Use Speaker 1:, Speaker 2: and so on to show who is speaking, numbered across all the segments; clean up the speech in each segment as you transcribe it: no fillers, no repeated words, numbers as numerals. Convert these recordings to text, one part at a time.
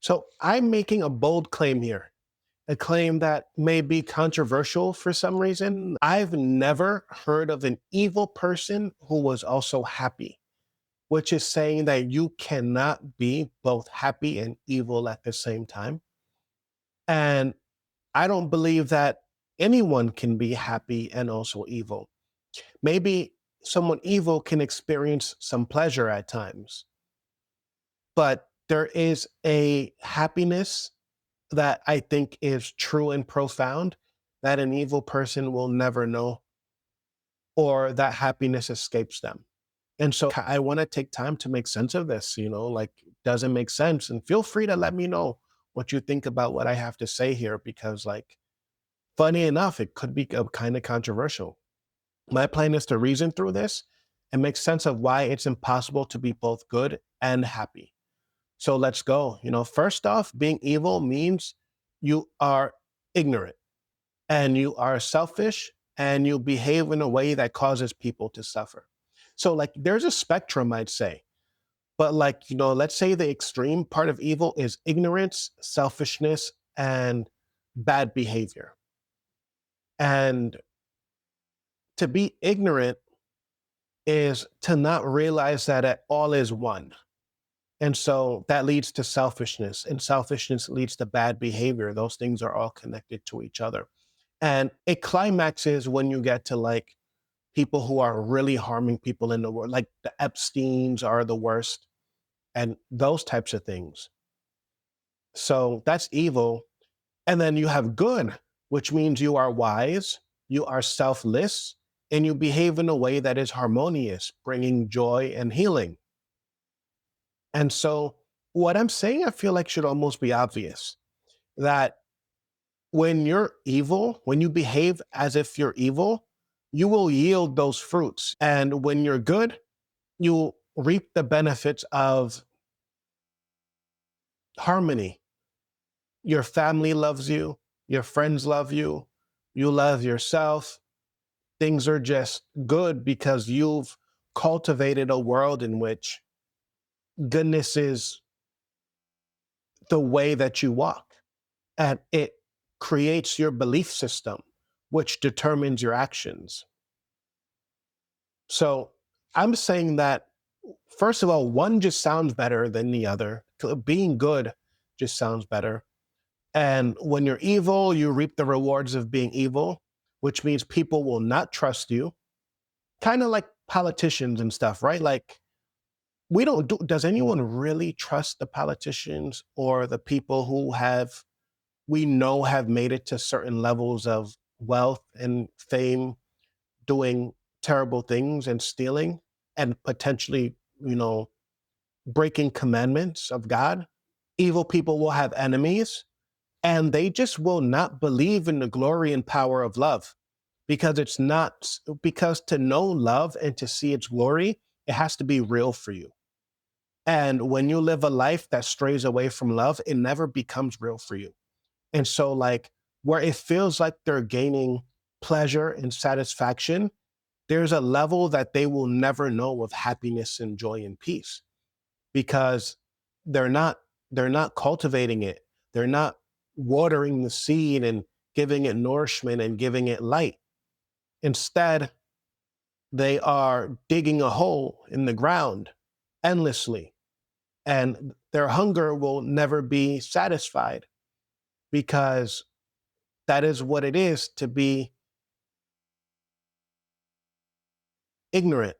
Speaker 1: So I'm making a bold claim here, a claim that may be controversial for some reason. I've never heard of an evil person who was also happy, which is saying that you cannot be both happy and evil at the same time. And I don't believe that anyone can be happy and also evil. Maybe someone evil can experience some pleasure at times, but there is a happiness that I think is true and profound that an evil person will never know, or that happiness escapes them. And so I want to take time to make sense of this, like, does it make sense? And feel free to let me know what you think about what I have to say here, because, like, funny enough, it could be kind of controversial. My plan is to reason through this and make sense of why it's impossible to be both good and happy. So let's go. First off, being evil means you are ignorant and you are selfish and you behave in a way that causes people to suffer. So, like, there's a spectrum, I'd say. But, like, let's say the extreme part of evil is ignorance, selfishness, and bad behavior. And to be ignorant is to not realize that it all is one. And so that leads to selfishness, and selfishness leads to bad behavior. Those things are all connected to each other. And it climaxes when you get to, like, people who are really harming people in the world, like the Epsteins are the worst, and those types of things. So that's evil. And then you have good, which means you are wise, you are selfless, and you behave in a way that is harmonious, bringing joy and healing. And so what I'm saying, I feel like should almost be obvious, that when you're evil, when you behave as if you're evil, you will yield those fruits. And when you're good, you reap the benefits of harmony. Your family loves you, your friends love you, you love yourself. Things are just good because you've cultivated a world in which goodness is the way that you walk. And it creates your belief system, which determines your actions. So I'm saying that, first of all, one just sounds better than the other. Being good just sounds better. And when you're evil, you reap the rewards of being evil, which means people will not trust you. Kind of like politicians and stuff, right? Like, we don't do, does anyone really trust the politicians or the people who we know have made it to certain levels of wealth and fame, doing terrible things and stealing and potentially, you know, breaking commandments of God? Evil people will have enemies, and they just will not believe in the glory and power of love, because it's not, because to know love and to see its glory, it has to be real for you. And when you live a life that strays away from love, it never becomes real for you. And so, like, where it feels like they're gaining pleasure and satisfaction, there's a level that they will never know of happiness and joy and peace, because they're not they're not cultivating it. They're not watering the seed and giving it nourishment and giving it light. Instead, they are digging a hole in the ground endlessly, and their hunger will never be satisfied, because that is what it is to be ignorant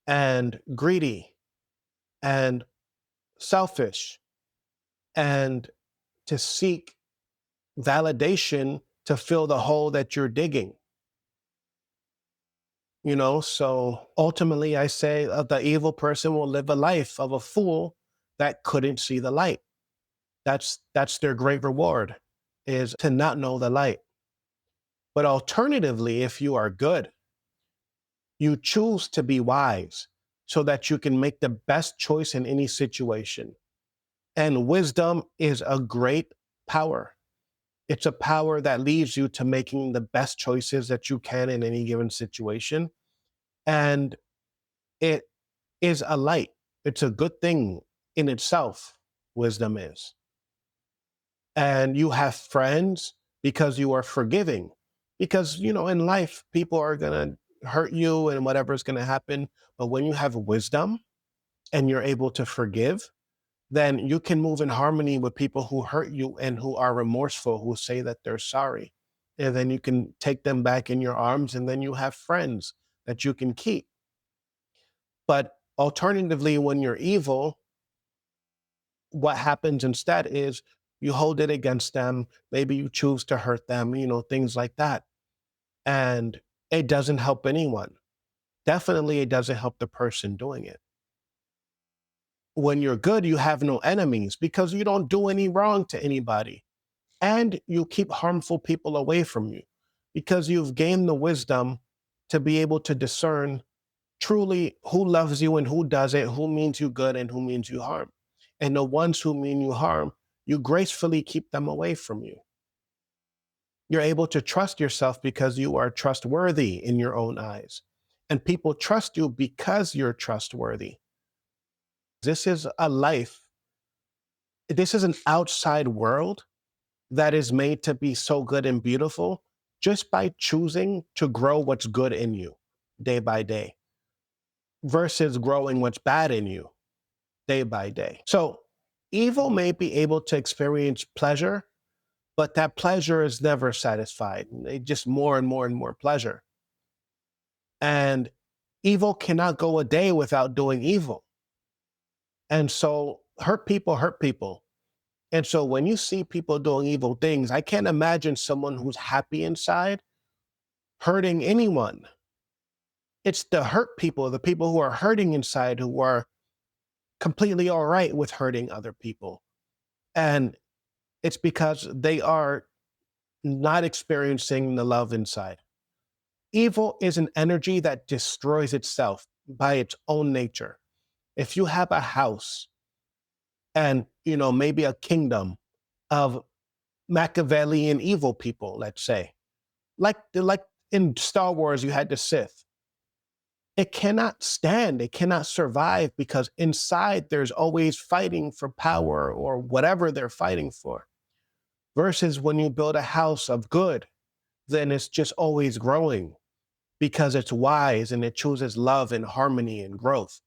Speaker 1: and greedy and selfish, and to seek validation to fill the hole that you're digging. So ultimately, I say, the evil person will live a life of a fool that couldn't see the light. That's their great reward, is to not know the light. But alternatively, if you are good, you choose to be wise so that you can make the best choice in any situation. And wisdom is a great power. It's a power that leads you to making the best choices that you can in any given situation. And it is a light. It's a good thing in itself, wisdom is. And you have friends because you are forgiving. Because, in life, people are going to hurt you and whatever's going to happen. But when you have wisdom and you're able to forgive, then you can move in harmony with people who hurt you and who are remorseful, who say that they're sorry. And then you can take them back in your arms, and then you have friends that you can keep. But alternatively, when you're evil, what happens instead is you hold it against them. Maybe you choose to hurt them, things like that. And it doesn't help anyone. Definitely, it doesn't help the person doing it. When you're good, you have no enemies because you don't do any wrong to anybody. And you keep harmful people away from you because you've gained the wisdom to be able to discern truly who loves you and who doesn't, who means you good and who means you harm. And the ones who mean you harm, you gracefully keep them away from you. You're able to trust yourself because you are trustworthy in your own eyes. And people trust you because you're trustworthy. This is a life, this is an outside world that is made to be so good and beautiful just by choosing to grow what's good in you day by day versus growing what's bad in you day by day. So evil may be able to experience pleasure, but that pleasure is never satisfied. It just more and more and more pleasure. And evil cannot go a day without doing evil. And so hurt people hurt people. And so when you see people doing evil things, I can't imagine someone who's happy inside hurting anyone. It's the hurt people, the people who are hurting inside, who are completely all right with hurting other people. And it's because they are not experiencing the love inside. Evil is an energy that destroys itself by its own nature. If you have a house and, maybe a kingdom of Machiavellian evil people, let's say, like in Star Wars, you had the Sith. It cannot stand, it cannot survive because inside there's always fighting for power or whatever they're fighting for. Versus when you build a house of good, then it's just always growing because it's wise and it chooses love and harmony and growth.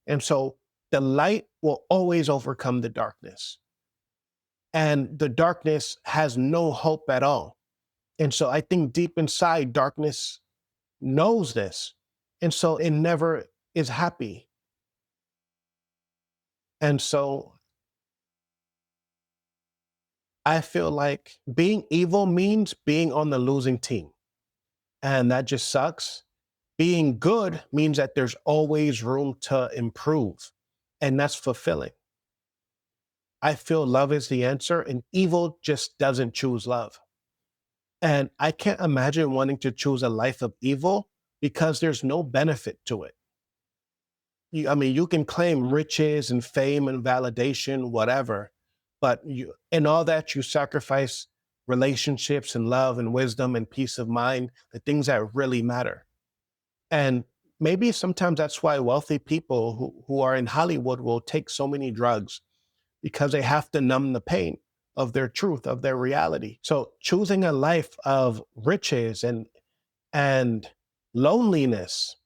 Speaker 1: And so the light will always overcome the darkness. And the darkness has no hope at all. And so I think deep inside, darkness knows this. And so it never is happy. And so I feel like being evil means being on the losing team. And that just sucks. Being good means that there's always room to improve. And that's fulfilling. I feel love is the answer, and evil just doesn't choose love. And I can't imagine wanting to choose a life of evil because there's no benefit to it. You can claim riches and fame and validation, whatever, but in all that you sacrifice relationships and love and wisdom and peace of mind, the things that really matter. And maybe sometimes that's why wealthy people who are in Hollywood will take so many drugs because they have to numb the pain of their truth, of their reality. So choosing a life of riches and loneliness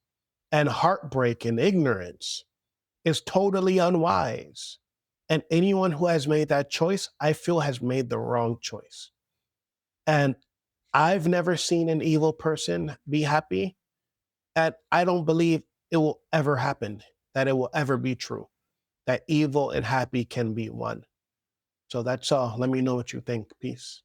Speaker 1: and heartbreak and ignorance is totally unwise. And anyone who has made that choice, I feel has made the wrong choice. And I've never seen an evil person be happy. And I don't believe it will ever happen, that it will ever be true, that evil and happy can be one. So that's all. Let me know what you think. Peace.